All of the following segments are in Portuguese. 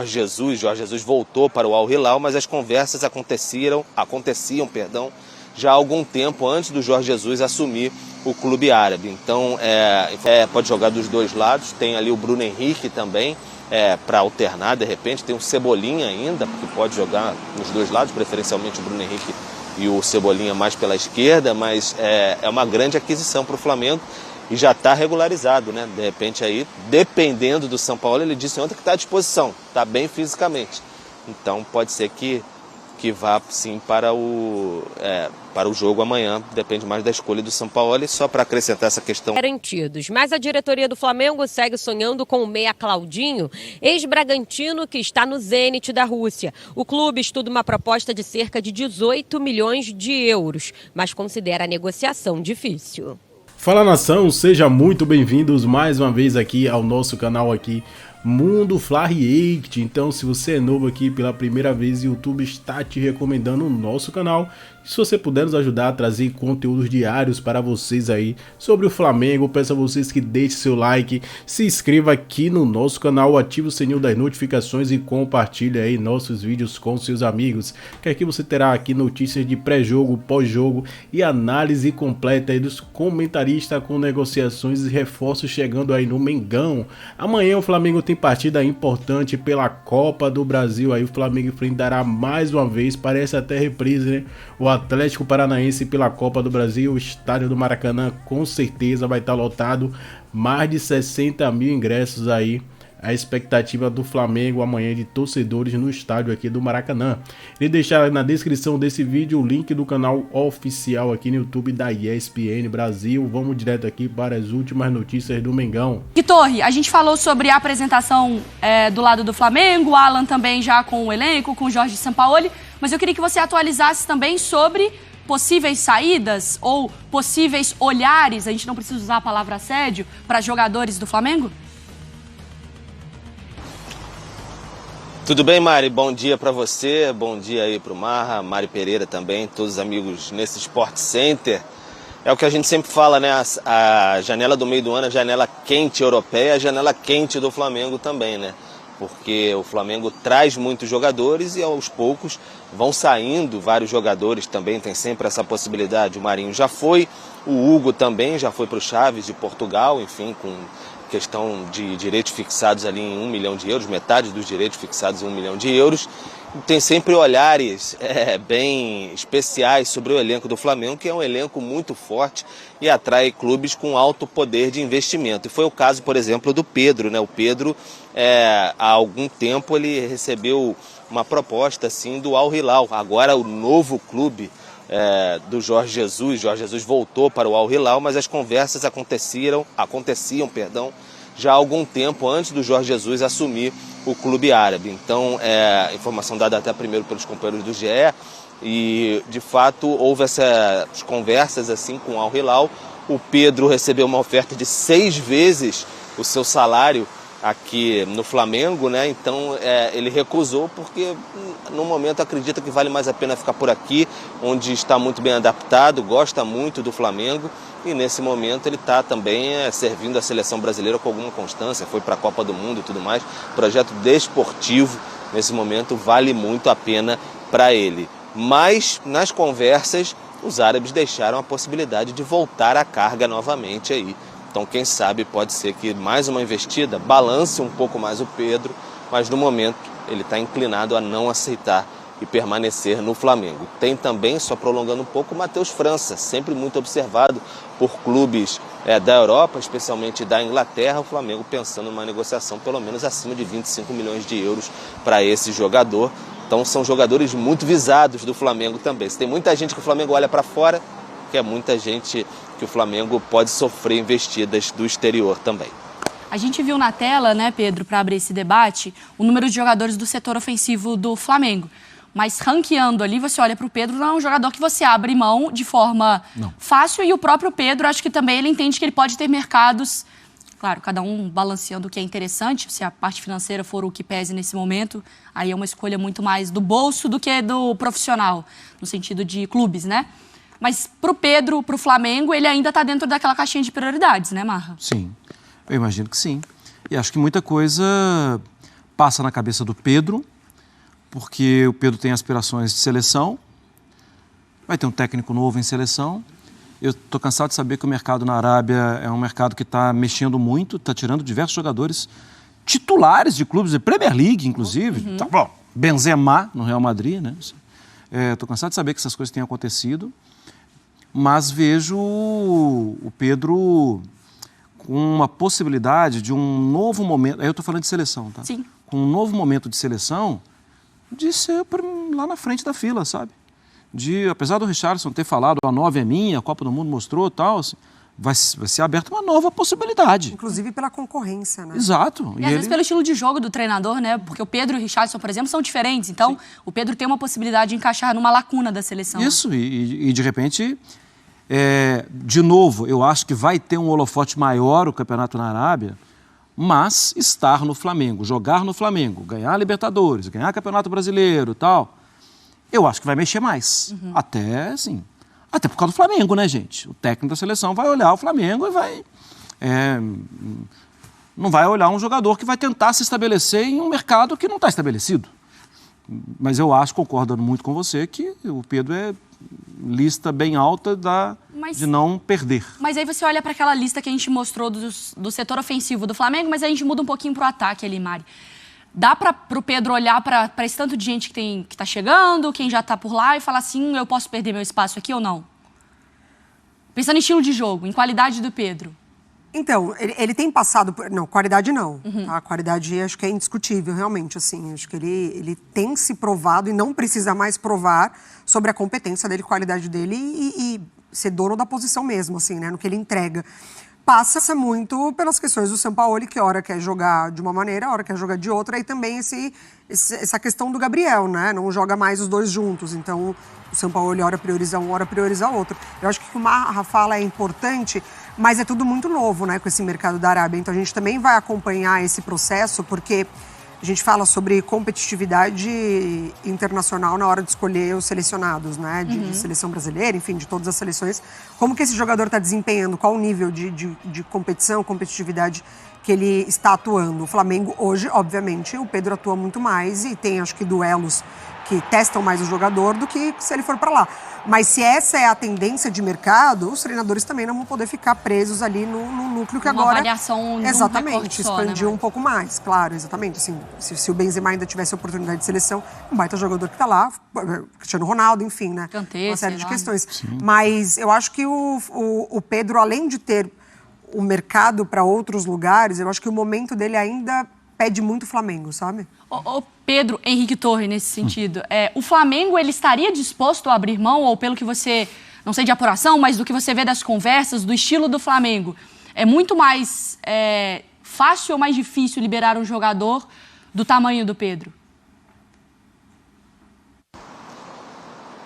Jorge Jesus voltou para o Al Hilal, mas as conversas aconteciam, já há algum tempo antes do Jorge Jesus assumir o clube árabe. Então, pode jogar dos dois lados, tem ali o Bruno Henrique também, para alternar de repente, tem o Cebolinha ainda, que pode jogar nos dois lados, preferencialmente o Bruno Henrique e o Cebolinha mais pela esquerda, mas é uma grande aquisição para o Flamengo. E já está regularizado, né? De repente aí, dependendo do São Paulo, ele disse ontem que está à disposição, está bem fisicamente. Então pode ser que vá sim para o jogo amanhã, depende mais da escolha do São Paulo. E só para acrescentar essa questão... Garantidos, mas a diretoria do Flamengo segue sonhando com o meia Claudinho, ex-Bragantino que está no Zenit da Rússia. O clube estuda uma proposta de cerca de 18 milhões de euros, mas considera a negociação difícil. Fala, nação, sejam muito bem-vindos mais uma vez aqui ao nosso canal aqui, Mundo Fla React. Então, se você é novo aqui pela primeira vez, o YouTube está te recomendando o nosso canal. Se você puder nos ajudar a trazer conteúdos diários para vocês aí sobre o Flamengo, peço a vocês que deixem seu like, se inscreva aqui no nosso canal, ative o sininho das notificações e compartilhe aí nossos vídeos com seus amigos, que aqui você terá aqui notícias de pré-jogo, pós-jogo e análise completa aí dos comentaristas com negociações e reforços chegando aí no Mengão. Amanhã o Flamengo tem partida importante pela Copa do Brasil, aí o Flamengo enfrentará mais uma vez, parece até reprise, né? O Atlético Paranaense pela Copa do Brasil. O estádio do Maracanã com certeza vai estar lotado, mais de 60 mil ingressos aí. A expectativa do Flamengo amanhã de torcedores no estádio aqui do Maracanã. E deixar na descrição desse vídeo o link do canal oficial aqui no YouTube da ESPN Brasil. Vamos direto aqui para as últimas notícias do Mengão. E Torre, a gente falou sobre a apresentação do lado do Flamengo, o Alan também já com o elenco, com o Jorge Sampaoli, mas eu queria que você atualizasse também sobre possíveis saídas ou possíveis olhares, a gente não precisa usar a palavra assédio, para jogadores do Flamengo? Tudo bem, Mari? Bom dia para você, bom dia aí para o Marra, Mari Pereira também, todos os amigos nesse Sport Center. É o que a gente sempre fala, né? A janela do meio do ano, a janela quente europeia, a janela quente do Flamengo também, né? Porque o Flamengo traz muitos jogadores e aos poucos vão saindo vários jogadores também, tem sempre essa possibilidade. O Marinho já foi, o Hugo também já foi para o Chaves de Portugal, enfim, com questão de direitos fixados ali em 1 milhão de euros, metade dos direitos fixados em 1 milhão de euros. Tem sempre olhares bem especiais sobre o elenco do Flamengo, que é um elenco muito forte e atrai clubes com alto poder de investimento. E foi o caso, por exemplo, do Pedro, né? O Pedro, há algum tempo, ele recebeu uma proposta assim, do Al Hilal. Agora o novo clube do Jorge Jesus. Jorge Jesus voltou para o Al Hilal, mas as conversas aconteciam, já há algum tempo antes do Jorge Jesus assumir o clube árabe. Então, informação dada até primeiro pelos companheiros do GE, e de fato houve essas conversas assim com o Al Hilal. O Pedro recebeu uma oferta de 6 vezes o seu salário aqui no Flamengo, né? Então ele recusou porque no momento acredita que vale mais a pena ficar por aqui, onde está muito bem adaptado, gosta muito do Flamengo e nesse momento ele está também servindo a seleção brasileira com alguma constância, foi para a Copa do Mundo e tudo mais. Projeto desportivo nesse momento vale muito a pena para ele. Mas nas conversas os árabes deixaram a possibilidade de voltar à carga novamente aí. Então, quem sabe, pode ser que mais uma investida balance um pouco mais o Pedro, mas no momento ele está inclinado a não aceitar e permanecer no Flamengo. Tem também, só prolongando um pouco, o Matheus França, sempre muito observado por clubes da Europa, especialmente da Inglaterra. O Flamengo pensando numa negociação pelo menos acima de 25 milhões de euros para esse jogador. Então, são jogadores muito visados do Flamengo também. Se tem muita gente que o Flamengo olha para fora, que é muita gente que o Flamengo pode sofrer investidas do exterior também. A gente viu na tela, né, Pedro, para abrir esse debate, o número de jogadores do setor ofensivo do Flamengo. Mas ranqueando ali, você olha para o Pedro, não é um jogador que você abre mão de forma fácil. E o próprio Pedro, acho que também ele entende que ele pode ter mercados, claro, cada um balanceando o que é interessante. Se a parte financeira for o que pese nesse momento, aí é uma escolha muito mais do bolso do que do profissional, no sentido de clubes, né? Mas pro Pedro, pro Flamengo, ele ainda está dentro daquela caixinha de prioridades, né, Marra? Sim, eu imagino que sim. E acho que muita coisa passa na cabeça do Pedro, porque o Pedro tem aspirações de seleção, vai ter um técnico novo em seleção. Eu estou cansado de saber que o mercado na Arábia é um mercado que está mexendo muito, está tirando diversos jogadores titulares de clubes de Premier League, inclusive. Tá bom, Benzema no Real Madrid, né? Estou cansado de saber que essas coisas têm acontecido, mas vejo o Pedro com uma possibilidade de um novo momento. Aí eu estou falando de seleção, tá? Sim. Com um novo momento de seleção, de ser lá na frente da fila, sabe? Apesar do Richarlison ter falado, a 9 é minha, a Copa do Mundo mostrou tal, assim, vai ser aberta uma nova possibilidade. Inclusive pela concorrência, né? Exato. E às vezes pelo estilo de jogo do treinador, né? Porque o Pedro e o Richarlison, por exemplo, são diferentes. Então, o Pedro tem uma possibilidade de encaixar numa lacuna da seleção. Isso, e de repente, de novo, eu acho que vai ter um holofote maior o campeonato na Arábia, mas estar no Flamengo, jogar no Flamengo, ganhar a Libertadores, ganhar Campeonato Brasileiro e tal, eu acho que vai mexer mais. Até por causa do Flamengo, né, gente? O técnico da seleção vai olhar o Flamengo e vai... não vai olhar um jogador que vai tentar se estabelecer em um mercado que não está estabelecido. Mas eu acho, concordando muito com você, que o Pedro é lista bem alta de não perder. Mas aí você olha para aquela lista que a gente mostrou do setor ofensivo do Flamengo, mas a gente muda um pouquinho pro ataque ali, Mari. Dá para o Pedro olhar para esse tanto de gente que está chegando, quem já está por lá, e falar assim, eu posso perder meu espaço aqui ou não? Pensando em estilo de jogo, em qualidade do Pedro. Então, ele tem passado por... Não, qualidade não. Tá? A qualidade acho que é indiscutível, realmente. Assim, acho que ele tem se provado e não precisa mais provar sobre a competência dele, qualidade dele e ser dono da posição mesmo, assim, né, no que ele entrega. Passa muito pelas questões do Sampaoli, que hora quer jogar de uma maneira, hora quer jogar de outra, e também essa questão do Gabriel, né? Não joga mais os dois juntos, então o Sampaoli hora prioriza um, hora prioriza outro. Eu acho que o que o Marra fala é importante, mas é tudo muito novo, né, com esse mercado da Arábia. Então a gente também vai acompanhar esse processo, porque a gente fala sobre competitividade internacional na hora de escolher os selecionados, né? De seleção brasileira, enfim, de todas as seleções. Como que esse jogador está desempenhando, qual o nível de competição, competitividade que ele está atuando. O Flamengo hoje, obviamente, o Pedro atua muito mais e tem, acho que, duelos que testam mais o jogador do que se ele for para lá. Mas se essa é a tendência de mercado, os treinadores também não vão poder ficar presos ali no núcleo que uma agora... avaliação exatamente, só, expandir né, um pouco mais, claro, exatamente. Assim, se o Benzema ainda tivesse oportunidade de seleção, um baita jogador que está lá, Cristiano Ronaldo, enfim, né? Kanté, uma série de questões. Sim. Mas eu acho que o Pedro, além de ter o mercado para outros lugares, eu acho que o momento dele ainda pede muito Flamengo, sabe? O Pedro, Henrique Torre, nesse sentido, o Flamengo, ele estaria disposto a abrir mão, ou pelo que você, não sei de apuração, mas do que você vê das conversas, do estilo do Flamengo, é muito mais fácil ou mais difícil liberar um jogador do tamanho do Pedro?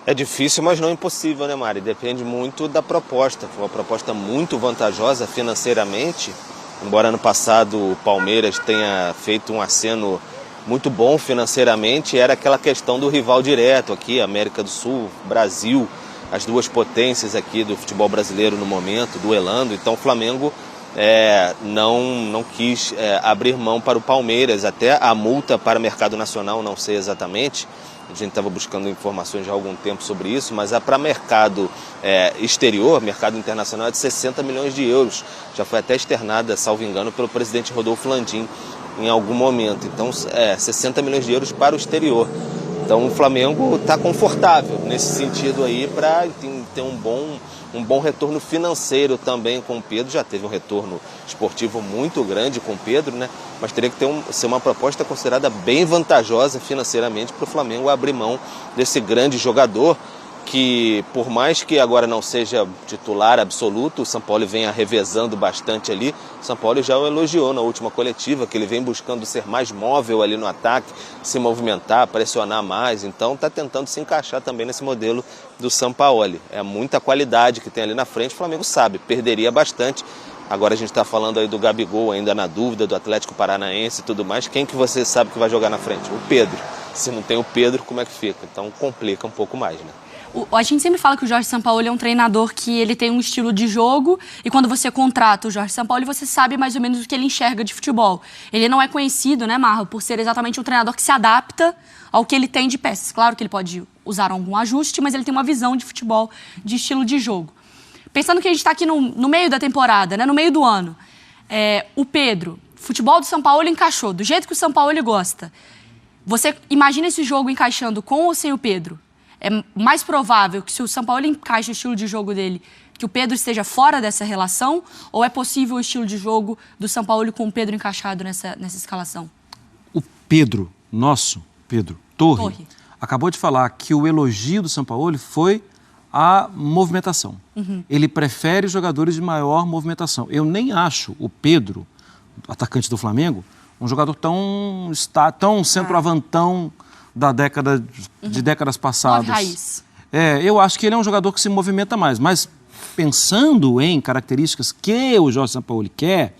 É difícil, mas não impossível, né, Mari? Depende muito da proposta. Foi uma proposta muito vantajosa financeiramente, embora ano passado o Palmeiras tenha feito um aceno muito bom financeiramente, era aquela questão do rival direto aqui, América do Sul, Brasil, as duas potências aqui do futebol brasileiro no momento, duelando. Então o Flamengo não quis abrir mão para o Palmeiras, até a multa para o mercado nacional, não sei exatamente, a gente estava buscando informações já há algum tempo sobre isso, mas para mercado exterior, mercado internacional, é de 60 milhões de euros. Já foi até externada, salvo engano, pelo presidente Rodolfo Landim em algum momento. Então, 60 milhões de euros para o exterior. Então, o Flamengo está confortável nesse sentido aí para ter um bom retorno financeiro também com o Pedro. Já teve um retorno esportivo muito grande com o Pedro, né? Mas teria que ser uma proposta considerada bem vantajosa financeiramente para o Flamengo abrir mão desse grande jogador que, por mais que agora não seja titular absoluto, o Sampaoli venha revezando bastante ali. O Sampaoli já o elogiou na última coletiva, que ele vem buscando ser mais móvel ali no ataque, se movimentar, pressionar mais. Então está tentando se encaixar também nesse modelo do Sampaoli. É muita qualidade que tem ali na frente, o Flamengo sabe, perderia bastante. Agora a gente está falando aí do Gabigol, ainda na dúvida, do Atlético Paranaense e tudo mais. Quem que você sabe que vai jogar na frente? O Pedro. Se não tem o Pedro, como é que fica? Então complica um pouco mais, né? A gente sempre fala que o Jorge Sampaoli é um treinador que ele tem um estilo de jogo e quando você contrata o Jorge Sampaoli, você sabe mais ou menos o que ele enxerga de futebol. Ele não é conhecido, né, Marra, por ser exatamente um treinador que se adapta ao que ele tem de peças. Claro que ele pode usar algum ajuste, mas ele tem uma visão de futebol, de estilo de jogo. Pensando que a gente está aqui no meio da temporada, né, no meio do ano, o Pedro, futebol do Sampaoli encaixou, do jeito que o Sampaoli gosta. Você imagina esse jogo encaixando com ou sem o Pedro? É mais provável que se o Sampaoli encaixe o estilo de jogo dele, que o Pedro esteja fora dessa relação? Ou é possível o estilo de jogo do Sampaoli com o Pedro encaixado nessa escalação? O Pedro, nosso Pedro Torre, acabou de falar que o elogio do Sampaoli foi a movimentação. Ele prefere jogadores de maior movimentação. Eu nem acho o Pedro, atacante do Flamengo, um jogador tão centroavantão de décadas passadas. Raiz. Eu acho que ele é um jogador que se movimenta mais, mas pensando em características que o Jorge Sampaoli quer,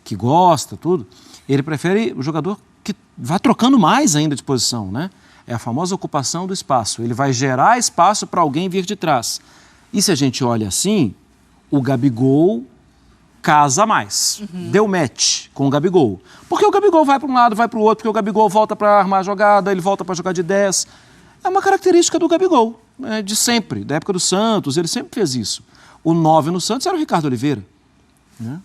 que gosta, tudo, ele prefere o jogador que vá trocando mais ainda de posição, né? É a famosa ocupação do espaço. Ele vai gerar espaço para alguém vir de trás. E se a gente olha assim, o Gabigol casa mais. Deu match com o Gabigol. Porque o Gabigol vai para um lado, vai para o outro, porque o Gabigol volta para armar a jogada, ele volta para jogar de 10. É uma característica do Gabigol, né, de sempre, da época do Santos, ele sempre fez isso. O 9 no Santos era o Ricardo Oliveira. Né?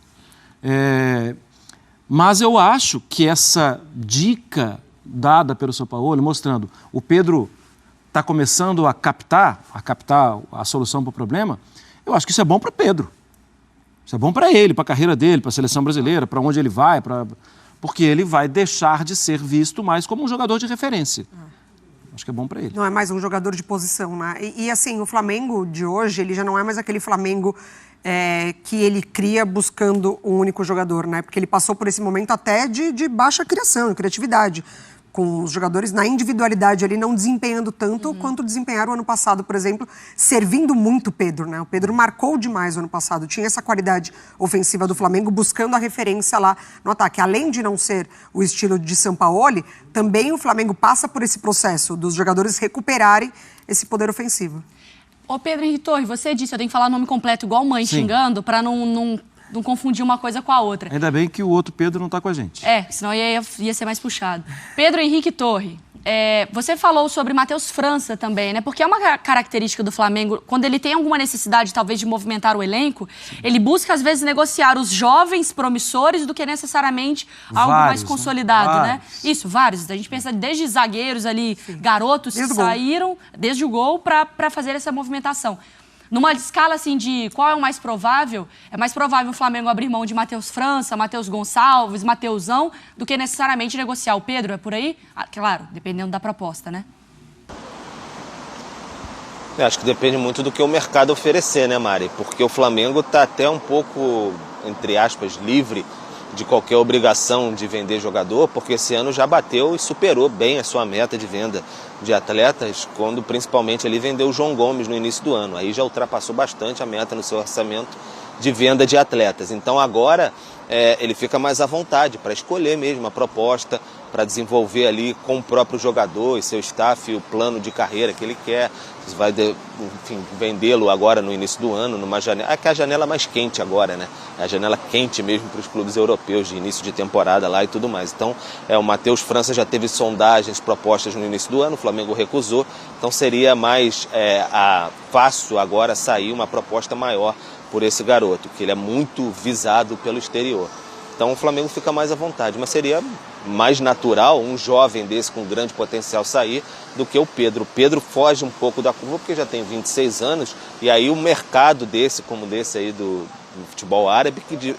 Mas eu acho que essa dica dada pelo Sampaoli, mostrando o Pedro está começando a captar a solução para o problema, eu acho que isso é bom para o Pedro. Isso é bom para ele, para a carreira dele, para a seleção brasileira, para onde ele vai, porque ele vai deixar de ser visto mais como um jogador de referência. Acho que é bom para ele. Não é mais um jogador de posição, né? E assim, o Flamengo de hoje, ele já não é mais aquele Flamengo que ele cria buscando um único jogador, né? Porque ele passou por esse momento até de baixa criação, de criatividade, com os jogadores na individualidade ali não desempenhando tanto quanto desempenharam o ano passado, por exemplo, servindo muito o Pedro, né? O Pedro marcou demais o ano passado, tinha essa qualidade ofensiva do Flamengo, buscando a referência lá no ataque. Além de não ser o estilo de Sampaoli, também o Flamengo passa por esse processo dos jogadores recuperarem esse poder ofensivo. Ô Pedro Henrique Torre, você disse, eu tenho que falar o nome completo igual mãe, Sim. Xingando, para não confundir uma coisa com a outra. Ainda bem que o outro Pedro não está com a gente. Senão ia ser mais puxado. Pedro Henrique Torre, você falou sobre Matheus França também, né? Porque é uma característica do Flamengo, quando ele tem alguma necessidade, talvez, de movimentar o elenco, ele busca, às vezes, negociar os jovens promissores do que necessariamente algo mais consolidado, né? Isso, vários. A gente pensa desde zagueiros ali, garotos que saíram desde o gol para fazer essa movimentação. Numa escala assim de qual é o mais provável, é mais provável o Flamengo abrir mão de Matheus França, Matheus Gonçalves, Mateusão, do que necessariamente negociar o Pedro, é por aí? Claro, dependendo da proposta, né? Acho que depende muito do que o mercado oferecer, né, Mari? Porque o Flamengo está até um pouco, entre aspas, livre de qualquer obrigação de vender jogador, porque esse ano já bateu e superou bem a sua meta de venda de atletas, quando principalmente ele vendeu o João Gomes no início do ano. Aí já ultrapassou bastante a meta no seu orçamento de venda de atletas. Então agora ele fica mais à vontade para escolher mesmo a proposta, para desenvolver ali com o próprio jogador e seu staff o plano de carreira que ele quer. Você vai, enfim, vendê-lo agora no início do ano, numa janela. Que é a janela mais quente agora, né? É a janela quente mesmo para os clubes europeus, de início de temporada lá e tudo mais. Então, o Matheus França já teve sondagens propostas no início do ano, o Flamengo recusou. Então seria mais fácil agora sair uma proposta maior por esse garoto, que ele é muito visado pelo exterior. Então o Flamengo fica mais à vontade, mas seria mais natural um jovem desse com grande potencial sair do que o Pedro. O Pedro foge um pouco da curva porque já tem 26 anos e aí o mercado desse, como desse aí do futebol árabe, que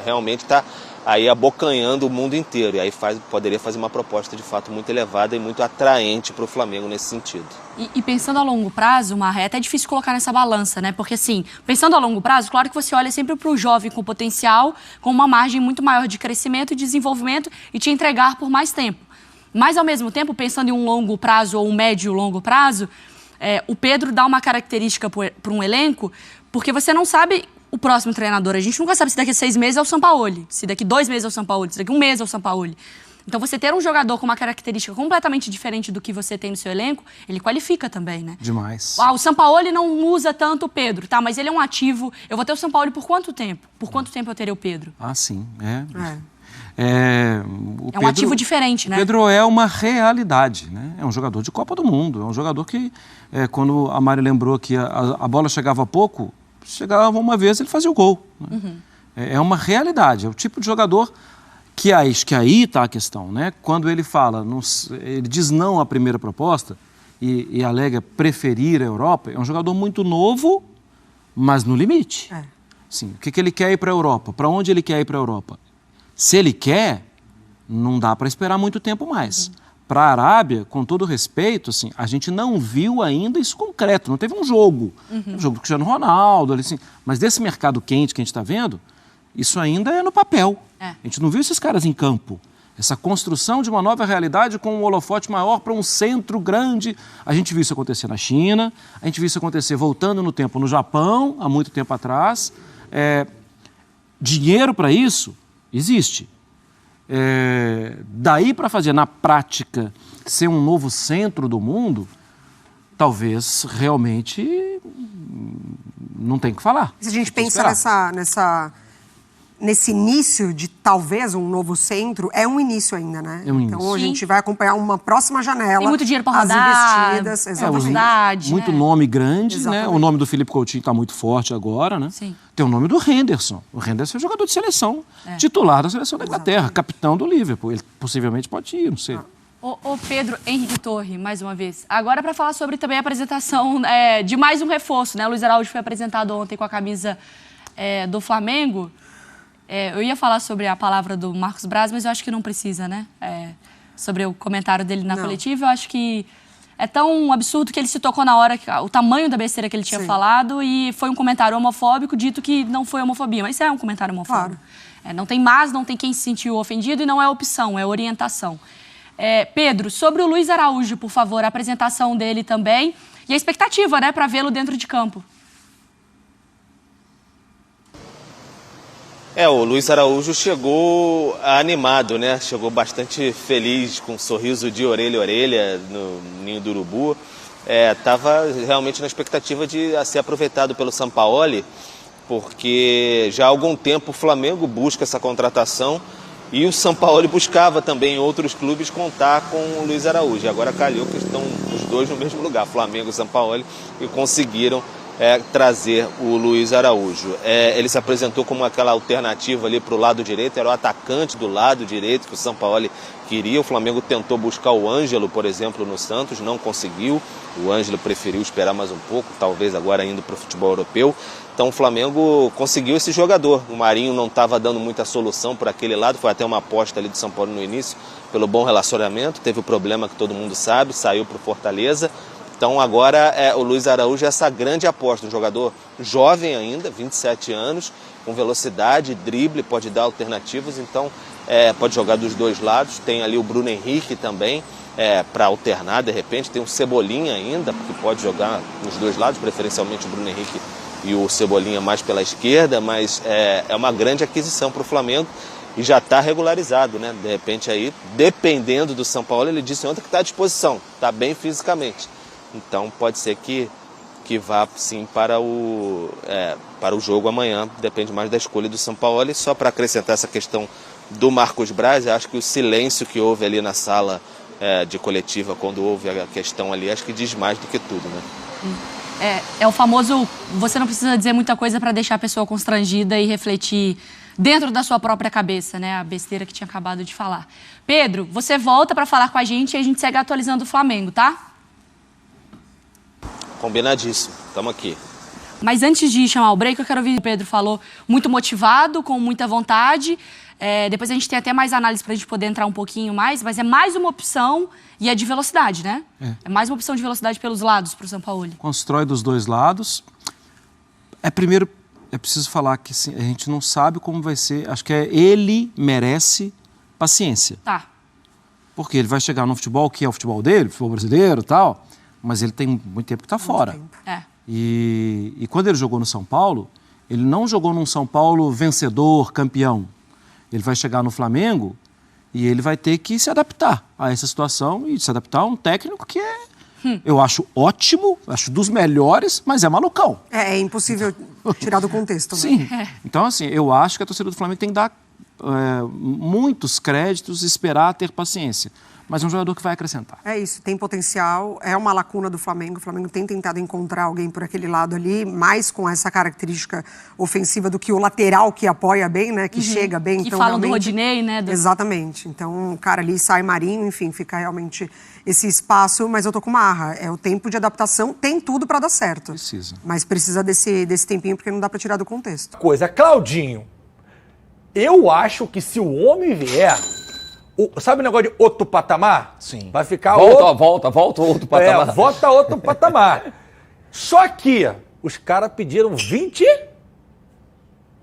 realmente está aí abocanhando o mundo inteiro. E aí poderia fazer uma proposta de fato muito elevada e muito atraente para o Flamengo nesse sentido. E pensando a longo prazo, Marra, é até difícil colocar nessa balança, né? Porque assim, pensando a longo prazo, claro que você olha sempre para o jovem com potencial, com uma margem muito maior de crescimento e desenvolvimento e te entregar por mais tempo. Mas ao mesmo tempo, pensando em um longo prazo ou um médio longo prazo, o Pedro dá uma característica para um elenco, porque você não sabe o próximo treinador. A gente nunca sabe se daqui a 6 meses é o Sampaoli, se daqui 2 meses é o Sampaoli, se daqui 1 mês é o Sampaoli. Então, você ter um jogador com uma característica completamente diferente do que você tem no seu elenco, ele qualifica também, né? Demais. O Sampaoli não usa tanto o Pedro, tá? Mas ele é um ativo. Eu vou ter o Sampaoli por quanto tempo? Por quanto tempo eu terei o Pedro? Ah, sim. É um ativo diferente, né? O Pedro é uma realidade, né? É um jogador de Copa do Mundo, é um jogador que, quando a Mari lembrou que a bola chegava pouco, chegava uma vez, ele fazia o gol. Né? É uma realidade, é o tipo de jogador que aí está a questão, né? Quando ele fala, ele diz não à primeira proposta e alega preferir a Europa, é um jogador muito novo, mas no limite. Sim, o que ele quer ir para a Europa? Para onde ele quer ir para a Europa? Se ele quer, não dá para esperar muito tempo mais. Para a Arábia, com todo respeito, assim, a gente não viu ainda isso concreto, não teve um jogo. Um jogo do Cristiano Ronaldo, assim, mas desse mercado quente que a gente está vendo, isso ainda é no papel. A gente não viu esses caras em campo. Essa construção de uma nova realidade com um holofote maior para um centro grande. A gente viu isso acontecer na China, a gente viu isso acontecer voltando no tempo no Japão, há muito tempo atrás. Dinheiro para isso existe. Daí para fazer na prática ser um novo centro do mundo, talvez realmente não tem o que falar. Se a gente pensa nesse início de talvez um novo centro, é um início ainda, né? É um início. Então a gente vai acompanhar uma próxima janela. Tem muito dinheiro para rodar. As investidas, exatamente. Muito nome grande, Exatamente. né? O nome do Felipe Coutinho está muito forte agora, né? Sim. Tem o nome do Henderson. O Henderson é jogador de seleção, titular da seleção da Inglaterra, capitão do Liverpool. Ele possivelmente pode ir, não sei. Ô Pedro Henrique Torre, mais uma vez. Agora para falar sobre também a apresentação de mais um reforço, né? O Luiz Araújo foi apresentado ontem com a camisa do Flamengo. Eu ia falar sobre a palavra do Marcos Braz, mas eu acho que não precisa, né? Sobre o comentário dele na coletiva, eu acho que é tão absurdo que ele se tocou na hora, o tamanho da besteira que ele tinha falado, e foi um comentário homofóbico, dito que não foi homofobia, mas é um comentário homofóbico. Claro. Não tem quem se sentiu ofendido e não é opção, é orientação. Pedro, sobre o Luiz Araújo, por favor, a apresentação dele também e a expectativa, né, para vê-lo dentro de campo. O Luiz Araújo chegou animado, né? Chegou bastante feliz, com um sorriso de orelha a orelha no Ninho do Urubu. Estava realmente na expectativa de ser aproveitado pelo Sampaoli, porque já há algum tempo o Flamengo busca essa contratação e o Sampaoli buscava também em outros clubes contar com o Luiz Araújo. E agora calhou que estão os dois no mesmo lugar, Flamengo e Sampaoli, e conseguiram trazer o Luiz Araújo. Ele se apresentou como aquela alternativa ali para o lado direito, era o atacante do lado direito que o Sampaoli queria. O Flamengo tentou buscar o Ângelo, por exemplo, no Santos, não conseguiu. O Ângelo preferiu esperar mais um pouco, talvez agora indo para o futebol europeu. Então o Flamengo conseguiu esse jogador. O Marinho não estava dando muita solução por aquele lado, foi até uma aposta ali do São Paulo no início, pelo bom relacionamento, teve o problema que todo mundo sabe, saiu para o Fortaleza. Então agora o Luiz Araújo é essa grande aposta, um jogador jovem ainda, 27 anos, com velocidade, drible, pode dar alternativas, então pode jogar dos dois lados. Tem ali o Bruno Henrique também, para alternar de repente, tem o Cebolinha ainda, que pode jogar nos dois lados, preferencialmente o Bruno Henrique e o Cebolinha mais pela esquerda, mas é uma grande aquisição para o Flamengo e já está regularizado, né? De repente aí, dependendo do São Paulo, ele disse ontem que está à disposição, está bem fisicamente. Então pode ser que vá sim para o jogo amanhã, depende mais da escolha do São Paulo. E só para acrescentar essa questão do Marcos Braz, acho que o silêncio que houve ali na sala de coletiva, quando houve a questão ali, acho que diz mais do que tudo, né? É o famoso, você não precisa dizer muita coisa para deixar a pessoa constrangida e refletir dentro da sua própria cabeça, né? A besteira que tinha acabado de falar. Pedro, você volta para falar com a gente e a gente segue atualizando o Flamengo, tá? Combinadíssimo, estamos aqui. Mas antes de chamar o break, eu quero ouvir o que o Pedro falou, muito motivado, com muita vontade. Depois a gente tem até mais análise para a gente poder entrar um pouquinho mais, mas é mais uma opção e é de velocidade, né? É mais uma opção de velocidade pelos lados para o Sampaoli. Constrói dos dois lados. Primeiro, é preciso falar que assim, a gente não sabe como vai ser. Acho que ele merece paciência. Tá. Porque ele vai chegar no futebol, que é o futebol dele, futebol brasileiro e tal, mas ele tem muito tempo que está fora. E quando ele jogou no São Paulo, ele não jogou num São Paulo vencedor, campeão. Ele vai chegar no Flamengo E ele vai ter que se adaptar a essa situação e se adaptar a um técnico que eu acho ótimo, acho dos melhores, mas é malucão. É impossível tirar do contexto. Né? Sim. Então, assim, eu acho que a torcida do Flamengo tem que dar muitos créditos e esperar ter paciência. Mas é um jogador que vai acrescentar. É isso, tem potencial, é uma lacuna do Flamengo. O Flamengo tem tentado encontrar alguém por aquele lado ali, mais com essa característica ofensiva do que o lateral que apoia bem, né? Que chega bem. Que então, falam do realmente... Rodinei, né? Exatamente. Então, o cara ali sai Marinho, enfim, fica realmente esse espaço. Mas eu tô com uma arra. É o tempo de adaptação, tem tudo para dar certo. Precisa. Mas precisa desse tempinho, porque não dá para tirar do contexto. Claudinho, eu acho que se o homem vier... sabe o negócio de outro patamar? Sim. Vai ficar Volta outro patamar. Volta outro patamar. Só que os caras pediram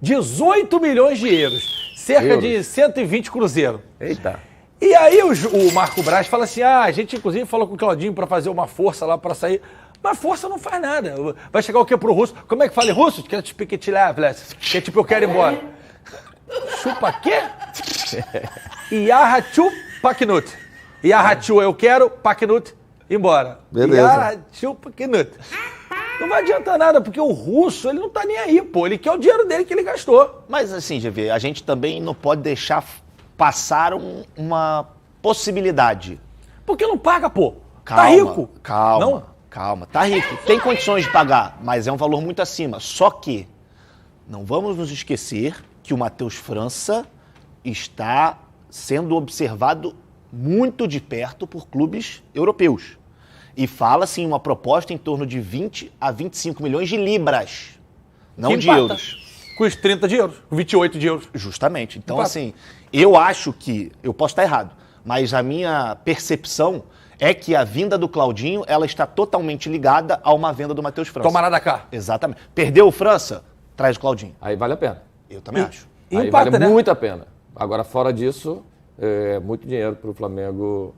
18 milhões de euros. Cerca de 120 cruzeiro. Eita. E aí o Marco Braz fala assim, a gente inclusive falou com o Claudinho para fazer uma força lá para sair. Mas força não faz nada. Vai chegar o quê pro russo? Como é que fala em russo? Que é tipo que eu quero ir embora. Chupa quê? Yahachu Paknut. Yahachu eu quero, Paknut embora. Beleza. Yahachu Paknut. Não vai adiantar nada, porque o russo, ele não tá nem aí, pô. Ele quer o dinheiro dele que ele gastou. Mas assim, GV, a gente também não pode deixar passar uma possibilidade. Porque não paga, pô. Calma, Tá rico. Calma, Não? calma. Tá rico. Tem condições de pagar, mas é um valor muito acima. Só que não vamos nos esquecer que o Matheus França está sendo observado muito de perto por clubes europeus. E fala-se em uma proposta em torno de 20 a 25 milhões de libras, não Que de empata euros. Com os 30 de euros, 28 de euros. Justamente. Então, Empata. assim, eu acho que, eu posso estar errado, mas a minha percepção é que a vinda do Claudinho, ela está totalmente ligada a uma venda do Matheus França. Tomará da cá. Exatamente. Perdeu o França, traz o Claudinho. Aí vale a pena. Eu também acho. E Aí empata, vale né? muito a pena. Agora, fora disso, é muito dinheiro para o Flamengo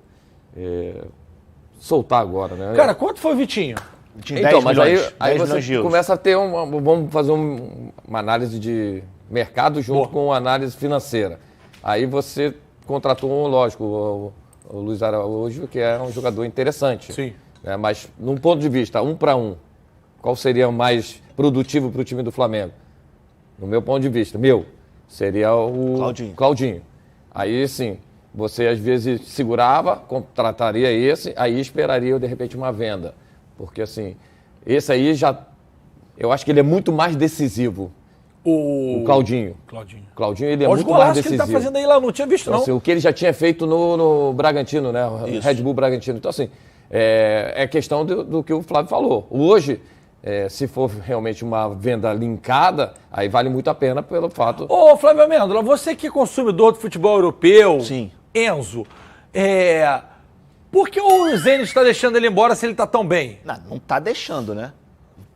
soltar agora, né? Cara, quanto foi o Vitinho? Tinha Então, 10 mas milhões, aí 10 milhões de você euros. começa a ter vamos fazer uma análise de mercado junto com uma análise financeira. Aí você contratou lógico, o Luiz Araújo, que é um jogador interessante. Sim. Né? Mas, num ponto de vista, 1 para 1, qual seria o mais produtivo para o time do Flamengo? No meu ponto de vista, seria o Claudinho. Aí, sim, você às vezes segurava, contrataria esse, aí esperaria, de repente, uma venda. Porque, assim, esse aí eu acho que ele é muito mais decisivo. O Claudinho. Claudinho, ele é Olha os muito mais golaços que ele decisivo. tá fazendo aí lá, não tinha visto, Então, não. assim, o que ele já tinha feito no Bragantino, né? O Red Bull Bragantino. Então, assim, é questão do que o Flávio falou. Hoje, se for realmente uma venda linkada, aí vale muito a pena pelo fato... Ô, Flávio Amêndola, você que é consumidor do futebol europeu, Sim. Enzo, por que o Zenit está deixando ele embora se ele está tão bem? Não tá deixando, né?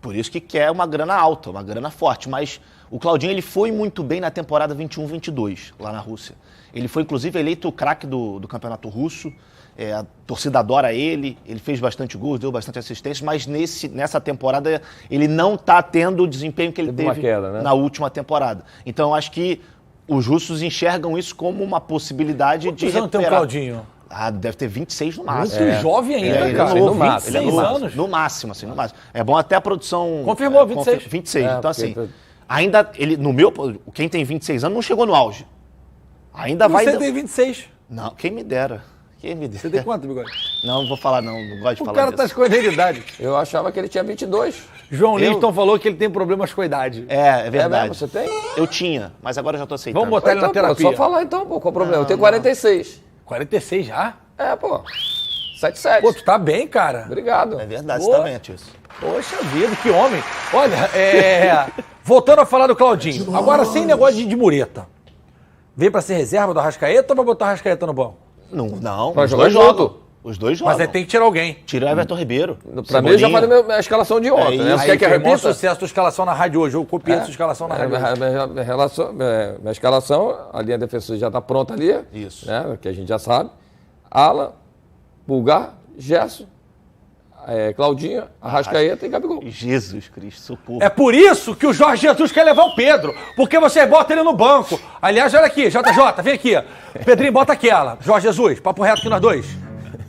Por isso que quer uma grana alta, uma grana forte. Mas o Claudinho, ele foi muito bem na temporada 21-22, lá na Rússia. Ele foi, inclusive, eleito o craque do campeonato russo. A torcida adora ele fez bastante gols, deu bastante assistência, mas nessa temporada ele não está tendo o desempenho que ele Teve uma teve queda, né? na última temporada. Então, eu acho que os russos enxergam isso como uma possibilidade de Quantos anos tem o recuperar. Claudinho? Deve ter 26 no máximo. Muito jovem ainda, Ele é cara. novo, no máximo, ele é 26 novo. anos. No máximo, assim, no máximo. É bom até a produção... Confirmou, 26. 26, então porque assim, ainda, quem tem 26 anos não chegou no auge. Ainda vai... Você tem 26. Não, quem me dera. Você tem quanto, Bigode? Não vou falar não gosto de O falar cara disso. tá escolhendo a idade. Eu achava que ele tinha 22. João Liston falou que ele tem problemas com a idade. É verdade. mesmo? Você tem? Eu tinha, mas agora eu já tô aceitando. Vamos botar ele na Então, pô, terapia. só falar então, pô, qual o problema? Eu tenho 46. 46 já? Pô. 77. Pô, tu tá bem, cara. Obrigado. É verdade, Pô. você tá bem, Atício. Poxa vida, que homem. Olha, voltando a falar do Claudinho. Agora, sem negócio de mureta. Veio pra ser reserva do Arrascaeta ou vai botar o Arrascaeta no banco? Não, Vai os jogar dois junto. jogam. Os dois jogam. Mas aí tem que tirar alguém. Tira o Everton Ribeiro. Pra mim, eu já falei a escalação de ontem, né? isso. Você quer que eu Foi o maior repita? sucesso da escalação na rádio hoje. Eu copiei a sua escalação na rádio hoje. Minha escalação, a linha defensiva já está pronta ali. Isso. Né, que a gente já sabe. Alan, Pulgar, Gerson. Claudinho, Arrascaeta e Gabigol. Jesus Cristo, socorro. É por isso que o Jorge Jesus quer levar o Pedro. Porque você bota ele no banco. Aliás, olha aqui, JJ, vem aqui. Pedrinho, bota aquela. Jorge Jesus, papo reto aqui nós dois.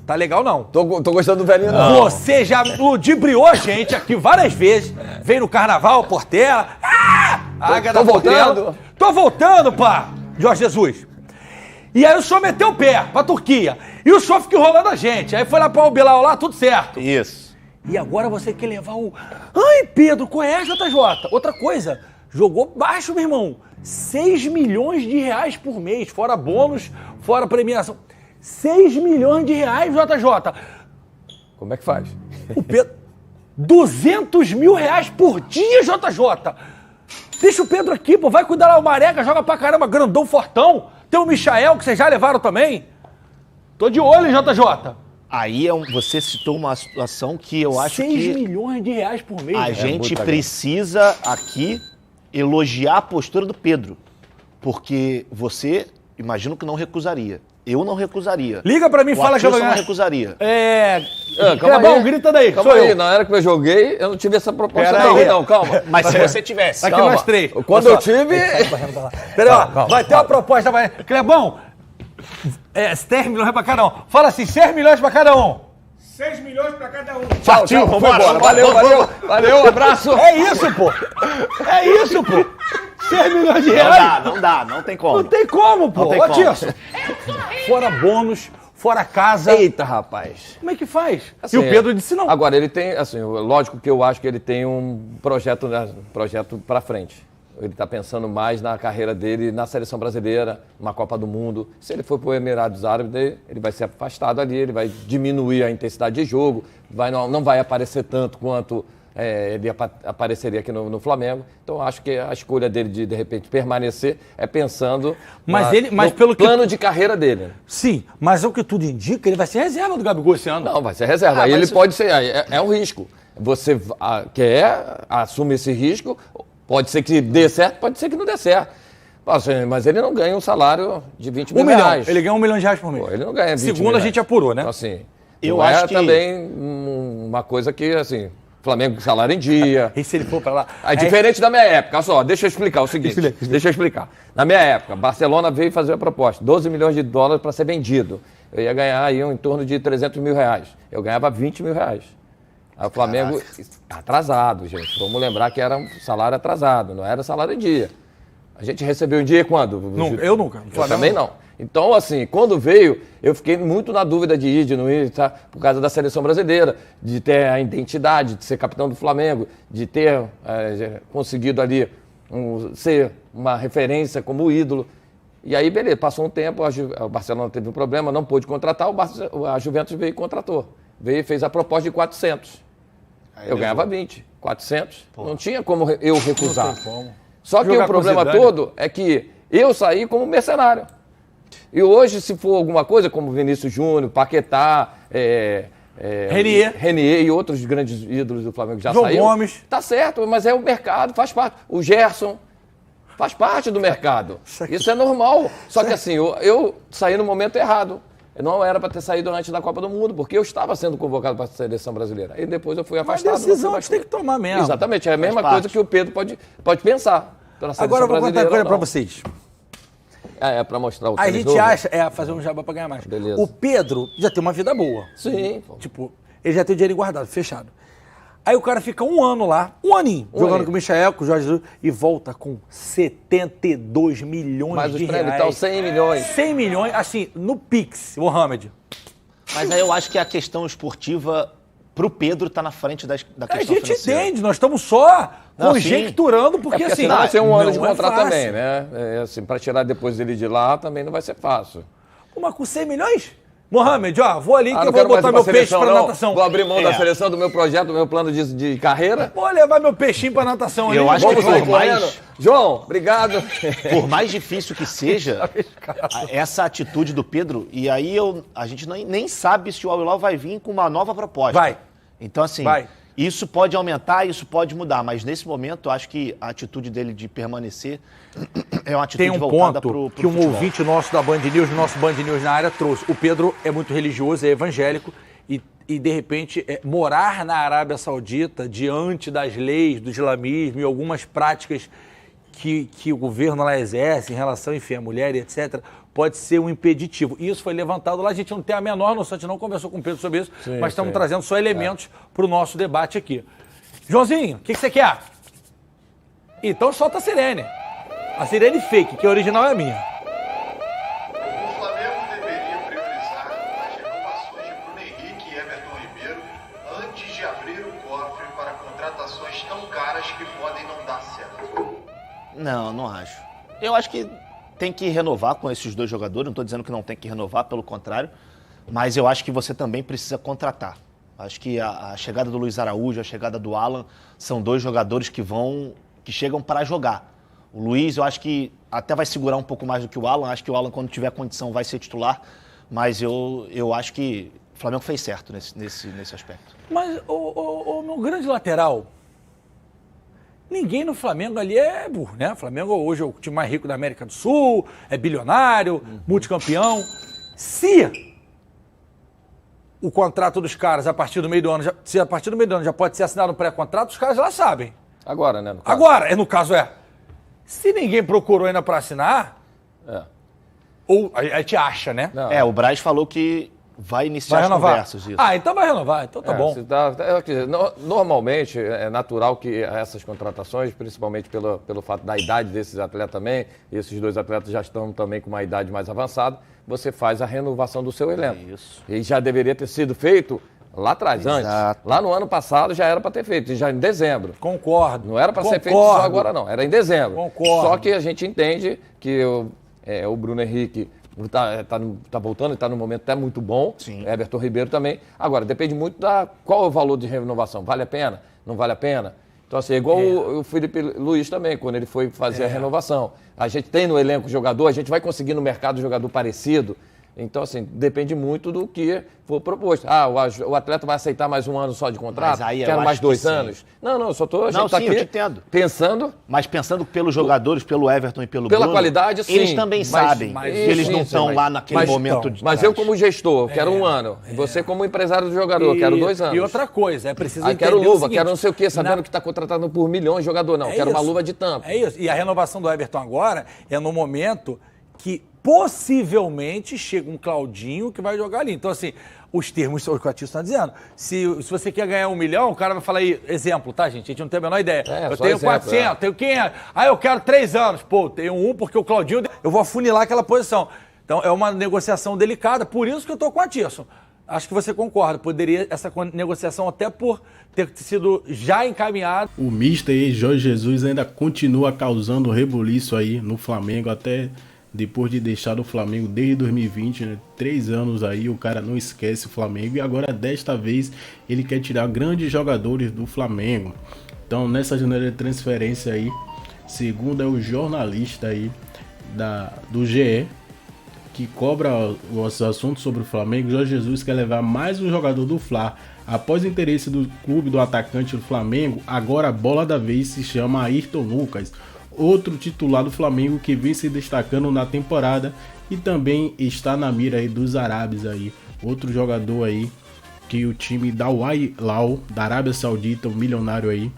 Tá legal, não. Tô gostando do velhinho, não. Você já ludibriou a gente aqui várias vezes. Veio no Carnaval, Portela. A Águia da Portela. Tô voltando, pá. Jorge Jesus. E aí o senhor meteu o pé pra Turquia. E o senhor fica enrolando a gente. Aí foi lá pra o Bilal lá, tudo certo. Isso. E agora você quer levar o... Ai, Pedro, qual é, JJ? Outra coisa, jogou baixo, meu irmão. 6 milhões de reais por mês, fora bônus, fora premiação. 6 milhões de reais, JJ. Como é que faz? O Pedro... 200 mil reais por dia, JJ. Deixa o Pedro aqui, pô. Vai cuidar lá, o Marega joga pra caramba, grandão, fortão. Tem o Michael, que vocês já levaram também. Tô de olho, JJ. Aí você citou uma situação que eu acho 6 que... milhões de reais por mês. A gente precisa aqui elogiar a postura do Pedro. Porque você, imagino que não recusaria. Eu não recusaria. Liga pra mim e fala que eu não recusaria. Clebão, grita daí. Calma aí, na hora que eu joguei, eu não tive essa proposta não, calma. Mas se você tivesse. Aqui nós três. Quando eu tive... Peraí, ó, vai ter uma proposta. Clebão, 10 milhões pra cada um. Fala assim, 6 milhões pra cada um. 6 milhões pra cada um. Tchau, vamos embora. Valeu, abraço. É isso, pô. 6 milhões de reais. Não tem como. Não tem como, pô. Ô, Tirso. Fora bônus, fora casa. Eita, rapaz. Como é que faz? Assim, e o Pedro disse não. Agora, ele tem, assim, lógico que eu acho que ele tem um projeto pra frente. Ele está pensando mais na carreira dele na seleção brasileira, na Copa do Mundo. Se ele for para o Emirados Árabes, ele vai ser afastado ali, ele vai diminuir a intensidade de jogo, não vai aparecer tanto quanto ele apareceria aqui no Flamengo. Então, acho que a escolha dele de repente, permanecer é pensando no pelo plano de carreira dele. Sim, mas é o que tudo indica, ele vai ser reserva do Gabigol esse ano. Não, vai ser reserva. Aí ele pode ser, é um risco. Você assume esse risco. Pode ser que dê certo, pode ser que não dê certo. Mas ele não ganha um salário de 20 mil reais. Ele ganha R$1 milhão por mês. Ele não ganha 20 Segundo a gente apurou, né? Então, assim, eu acho que... também uma coisa que, assim, Flamengo salário em dia. E se ele for pra lá? É diferente da minha época. Olha só, deixa eu explicar o seguinte. Deixa eu explicar. Na minha época, Barcelona veio fazer a proposta. 12 milhões de dólares para ser vendido. Eu ia ganhar aí em torno de 300 mil reais. Eu ganhava 20 mil reais. Aí o Flamengo, atrasado, gente. Vamos lembrar que era um salário atrasado, não era salário em dia. A gente recebeu em dia quando? Eu nunca. Eu também não. Então, assim, quando veio, eu fiquei muito na dúvida de ir, de não ir, tá? Por causa da seleção brasileira, de ter a identidade, de ser capitão do Flamengo, de ter conseguido ali ser uma referência como ídolo. E aí, beleza, passou um tempo, o Barcelona teve um problema, não pôde contratar, a Juventus veio e contratou. Veio e fez a proposta de 400. Eu ganhava 20, 400. Pô. Não tinha como eu recusar. Não tem como. Só que o problema todo é que eu saí como mercenário. E hoje, se for alguma coisa, como Vinícius Júnior, Paquetá, Renier e outros grandes ídolos do Flamengo já saíram. João Gomes. Tá certo, mas é o mercado, faz parte. O Gerson faz parte do mercado. Isso é normal. Só que assim, eu saí no momento errado. Eu não era para ter saído antes da Copa do Mundo, porque eu estava sendo convocado para a seleção brasileira. E depois eu fui afastado. Mas a decisão a gente tem que tomar mesmo. Exatamente, é a mesma coisa que o Pedro pode pensar. Agora eu vou contar uma coisa para vocês. É para mostrar o A gente novo. Acha, fazer um jabá para ganhar mais. Beleza. O Pedro já tem uma vida boa. Sim. Tipo, ele já tem o dinheiro guardado, fechado. Aí o cara fica um ano lá, um aninho, jogando com o Michael, com o Jorge Jesus, e volta com 72 milhões de reais. Mas os 100 milhões. 100 milhões, assim, no Pix, Mohamed. Mas aí eu acho que a questão esportiva pro Pedro tá na frente da questão financeira. A gente entende, nós estamos só conjecturando, porque assim... Vai ser um ano de contrato também, né? Assim, para tirar depois dele de lá também não vai ser fácil. Pô, mas com 100 milhões? Mohamed, vou ali que eu vou botar meu peixe pra natação. Vou abrir mão da seleção, do meu projeto, do meu plano de carreira. Vou levar meu peixinho pra natação ali. Eu acho que por mais... João, obrigado. Por mais difícil que seja, essa atitude do Pedro, e aí a gente nem sabe se o Al Hilal vai vir com uma nova proposta. Vai. Então, assim, isso pode aumentar, isso pode mudar, mas nesse momento, eu acho que a atitude dele de permanecer é uma atitude voltada pro ponto que um ouvinte nosso da Band News, nosso Band News na área, trouxe. O Pedro é muito religioso, é evangélico, e e de repente, morar na Arábia Saudita diante das leis do islamismo e algumas práticas que o governo lá exerce em relação, enfim, à mulher e etc., pode ser um impeditivo. Isso foi levantado lá, a gente não tem a menor noção, a gente não conversou com o Pedro sobre isso, mas estamos trazendo só elementos para o nosso debate aqui. Joãozinho, o que você quer? Então solta a sirene. A sirene fake, que a original é a minha. O Flamengo deveria priorizar as renovações de Bruno Henrique e Everton Ribeiro antes de abrir o cofre para contratações tão caras que podem não dar certo. Não acho. Eu acho que tem que renovar com esses dois jogadores. Não estou dizendo que não tem que renovar, pelo contrário. Mas eu acho que você também precisa contratar. Acho que a chegada do Luiz Araújo, a chegada do Alan, são dois jogadores que chegam para jogar. O Luiz, eu acho que até vai segurar um pouco mais do que o Alan. Acho que o Alan, quando tiver condição, vai ser titular. Mas eu acho que o Flamengo fez certo nesse aspecto. Mas o meu grande lateral, ninguém no Flamengo ali é burro, né? O Flamengo hoje é o time mais rico da América do Sul, é bilionário, multicampeão. Se o contrato dos caras, a partir do meio do ano, já pode ser assinado um pré-contrato, os caras lá sabem. Agora, né? No caso é. Se ninguém procurou ainda para assinar, ou a gente acha, né? Não. O Braz falou que vai iniciar as conversas. Isso. Então vai renovar, então tá bom. Normalmente, é natural que essas contratações, principalmente pelo fato da idade desses atletas também, e esses dois atletas já estão também com uma idade mais avançada, você faz a renovação do seu elenco. Isso. E já deveria ter sido feito lá atrás, Exato. antes. Lá no ano passado já era para ter feito, já em dezembro. Concordo. Não era para ser feito só agora, não. Era em dezembro. Concordo. Só que a gente entende que o Bruno Henrique tá voltando, está num momento até muito bom. Sim. Everton Ribeiro também. Agora, depende muito qual é o valor de renovação. Vale a pena? Não vale a pena? Então, assim, é igual o Felipe Luiz também, quando ele foi fazer a renovação. A gente tem no elenco jogador, a gente vai conseguir no mercado jogador parecido. Então, assim, depende muito do que for proposto. O atleta vai aceitar mais um ano só de contrato? Quero mais 2 anos? Não, eu só estou... Não, sim, eu te entendo. Pensando... Mas pensando pelos jogadores, pelo Everton e pelo Pela Bruno... qualidade, sim. Eles também sabem que eles não estão lá naquele momento de... Mas eu, como gestor, quero 1 ano. Você, como empresário do jogador, quero 2 anos. E outra coisa, é preciso entender quero luva, o seguinte, quero não sei o quê, sabendo que está contratando por milhões de jogador. Não, quero uma luva de tampa. É isso. E a renovação do Everton agora é no momento que possivelmente chega um Claudinho que vai jogar ali. Então, assim, os termos são o que o Atílio está dizendo. Se você quer ganhar 1 milhão, o cara vai falar aí, exemplo, tá, gente? A gente não tem a menor ideia. Eu tenho exemplo, 400, tenho 500. Eu quero 3 anos. Pô, tenho 1 porque o Claudinho... Eu vou afunilar aquela posição. Então, é uma negociação delicada. Por isso que eu estou com o Atílio. Acho que você concorda. Poderia essa negociação até por ter sido já encaminhada. O mister aí, Jorge Jesus, ainda continua causando rebuliço aí no Flamengo, até depois de deixar o Flamengo desde 2020, né? 3 anos aí, o cara não esquece o Flamengo e agora desta vez ele quer tirar grandes jogadores do Flamengo. Então, nessa janela de transferência aí, segundo é o jornalista aí do GE, que cobra os assuntos sobre o Flamengo, Jorge Jesus quer levar mais um jogador do Fla. Após o interesse do clube do atacante do Flamengo, agora a bola da vez se chama Ayrton Lucas, outro titular do Flamengo que vem se destacando na temporada e também está na mira aí dos árabes aí. Outro jogador aí que o time da Al-Hilal, da Arábia Saudita, um milionário aí,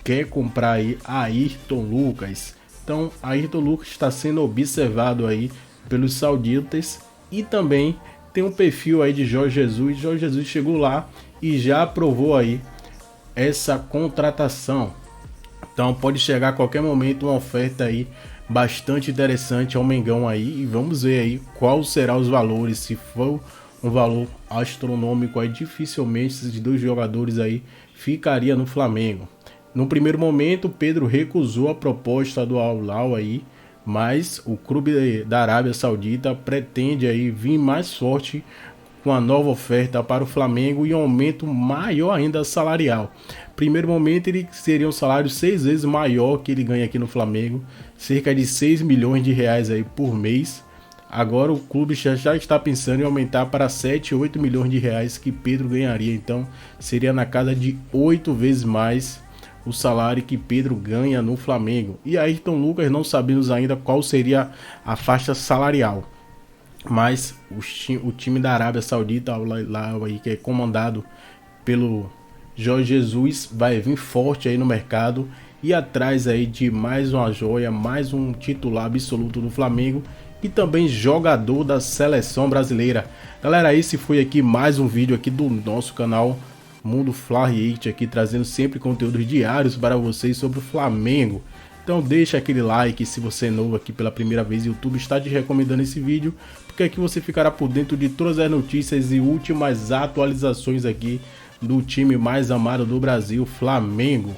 quer comprar aí Ayrton Lucas. Então, Ayrton Lucas está sendo observado aí pelos sauditas e também tem um perfil aí de Jorge Jesus. Jorge Jesus chegou lá e já aprovou aí essa contratação. Então pode chegar a qualquer momento uma oferta aí bastante interessante ao Mengão aí. E vamos ver aí qual será os valores. Se for um valor astronômico aí, dificilmente esses 2 jogadores aí ficaria no Flamengo. No primeiro momento, Pedro recusou a proposta do Al-Hilal aí, mas o clube da Arábia Saudita pretende aí vir mais forte com a nova oferta para o Flamengo e um aumento maior ainda salarial. Primeiro momento, ele seria um salário 6 vezes maior que ele ganha aqui no Flamengo, cerca de 6 milhões de reais aí por mês. Agora o clube já está pensando em aumentar para 7, 8 milhões de reais que Pedro ganharia. Então seria na casa de 8 vezes mais o salário que Pedro ganha no Flamengo. E Ayrton Lucas não sabemos ainda qual seria a faixa salarial. Mas o time da Arábia Saudita, lá aí, que é comandado pelo Jorge Jesus, vai vir forte aí no mercado e atrás aí de mais uma joia, mais um titular absoluto do Flamengo e também jogador da seleção brasileira. Galera, esse foi aqui mais um vídeo aqui do nosso canal Mundo Fla React, aqui trazendo sempre conteúdos diários para vocês sobre o Flamengo. Então deixa aquele like se você é novo aqui pela primeira vez, o YouTube está te recomendando esse vídeo, porque aqui você ficará por dentro de todas as notícias e últimas atualizações aqui do time mais amado do Brasil, Flamengo.